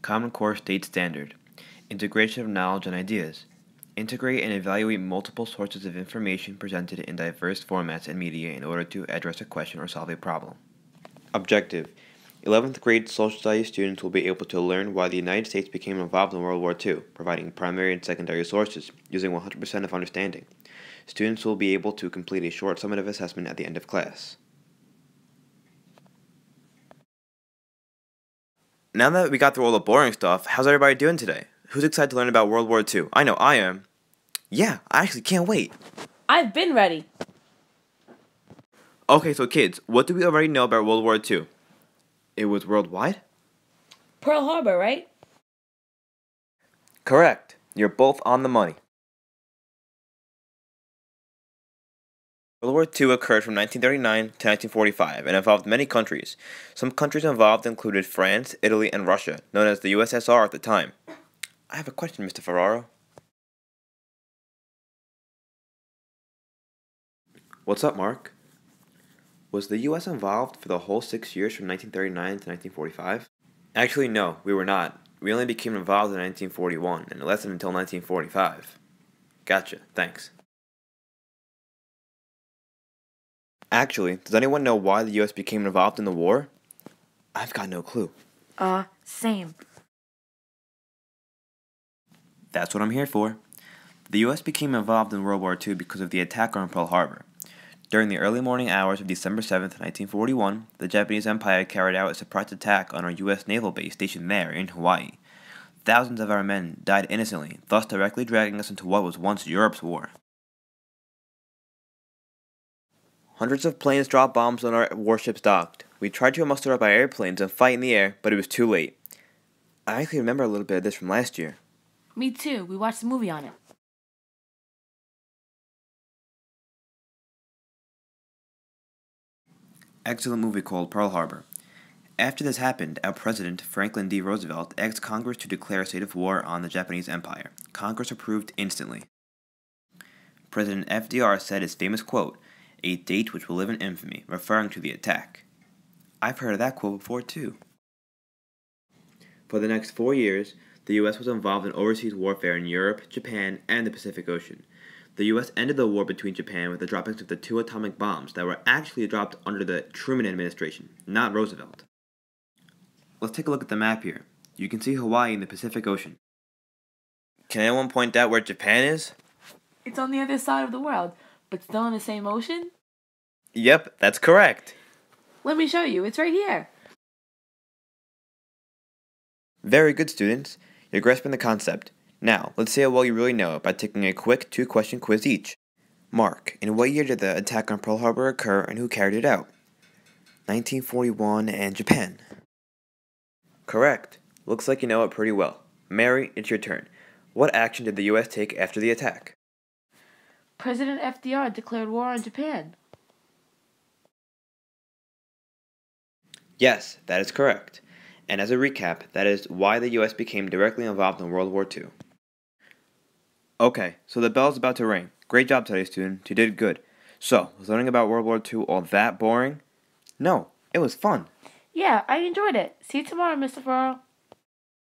Common Core State Standard. Integration of knowledge and ideas. Integrate and evaluate multiple sources of information presented in diverse formats and media in order to address a question or solve a problem. Objective. 11th grade social studies students will be able to learn why the United States became involved in World War II, providing primary and secondary sources, using 100% of understanding. Students will be able to complete a short summative assessment at the end of class. Now that we got through all the boring stuff, how's everybody doing today? Who's excited to learn about World War II? I know I am. Yeah, I actually can't wait. I've been ready. Okay, so kids, what do we already know about World War II? It was worldwide? Pearl Harbor, right? Correct. You're both on the money. World War II occurred from 1939 to 1945 and involved many countries. Some countries involved included France, Italy, and Russia, known as the USSR at the time. I have a question, Mr. Ferraro. What's up, Mark? Was the U.S. involved for the whole 6 years from 1939 to 1945? Actually, no, we were not. We only became involved in 1941, and it lasted until 1945. Gotcha, thanks. Actually, does anyone know why the U.S. became involved in the war? I've got no clue. Same. That's what I'm here for. The U.S. became involved in World War II because of the attack on Pearl Harbor. During the early morning hours of December 7, 1941, the Japanese Empire carried out a surprise attack on our U.S. naval base stationed there in Hawaii. Thousands of our men died innocently, thus directly dragging us into what was once Europe's war. Hundreds of planes dropped bombs on our warships docked. We tried to muster up our airplanes and fight in the air, but it was too late. I actually remember a little bit of this from last year. Me too. We watched a movie on it. Excellent movie called Pearl Harbor. After this happened, our president, Franklin D. Roosevelt, asked Congress to declare a state of war on the Japanese Empire. Congress approved instantly. President FDR said his famous quote, "A date which will live in infamy," referring to the attack. I've heard of that quote before too. For the next 4 years, the U.S. was involved in overseas warfare in Europe, Japan, and the Pacific Ocean. The U.S. ended the war between Japan with the droppings of the 2 atomic bombs that were actually dropped under the Truman administration, not Roosevelt. Let's take a look at the map here. You can see Hawaii in the Pacific Ocean. Can anyone point out where Japan is? It's on the other side of the world, but still in the same ocean? Yep, that's correct. Let me show you. It's right here. Very good, students. You're grasping the concept. Now, let's see how well you really know it by taking a quick 2-question quiz each. Mark, in what year did the attack on Pearl Harbor occur and who carried it out? 1941 and Japan. Correct. Looks like you know it pretty well. Mary, it's your turn. What action did the U.S. take after the attack? President FDR declared war on Japan. Yes, that is correct. And as a recap, that is why the U.S. became directly involved in World War II. Okay, so the bell's about to ring. Great job today, student. You did good. So, was learning about World War II all that boring? No, it was fun. Yeah, I enjoyed it. See you tomorrow, Mr. Ferraro.